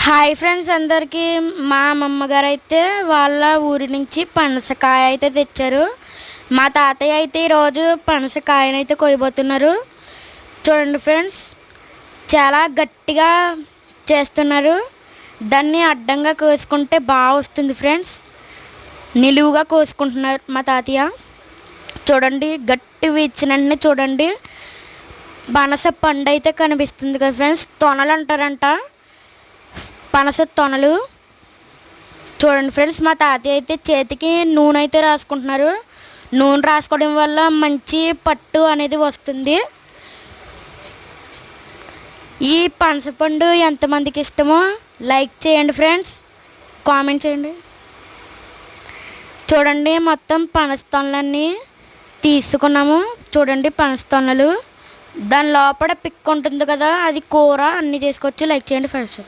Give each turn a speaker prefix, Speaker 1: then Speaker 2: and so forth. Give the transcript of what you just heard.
Speaker 1: Hi friends అందరికీ మా అమ్మగారు అయితే వాళ్ళ ఊరి నుంచి పనసకాయ అయితే తెచ్చారు. మా తాతయ్య అయితే ఈరోజు పనసకాయను అయితే కొయ్యబోతున్నారు. చూడండి ఫ్రెండ్స్, చాలా గట్టిగా చేస్తున్నారు. దాన్ని అడ్డంగా కోసుకుంటే బాగా వస్తుంది ఫ్రెండ్స్. నిలువుగా కోసుకుంటున్నారు మా తాతయ్య. చూడండి, గట్టివి ఇచ్చిన వెంటనే చూడండి పనస పండు అయితే కనిపిస్తుంది కదా ఫ్రెండ్స్. తొనలు అంటారంట, పనస తొనలు. చూడండి ఫ్రెండ్స్, మా తాతయ్య అయితే చేతికి నూనె అయితే రాసుకుంటున్నారు. నూనె రాసుకోవడం వల్ల మంచి పట్టు అనేది వస్తుంది. ఈ పనసపండు ఎంతమందికి ఇష్టమో లైక్ చేయండి ఫ్రెండ్స్, కామెంట్ చేయండి. చూడండి, మొత్తం పనస తొనలన్నీ తీసుకున్నాము. చూడండి పనస తొనలు, దాని లోపల పిక్ ఉంటుంది కదా, అది కూర అన్నీ చేసుకోవచ్చు. లైక్ చేయండి ఫ్రెండ్స్.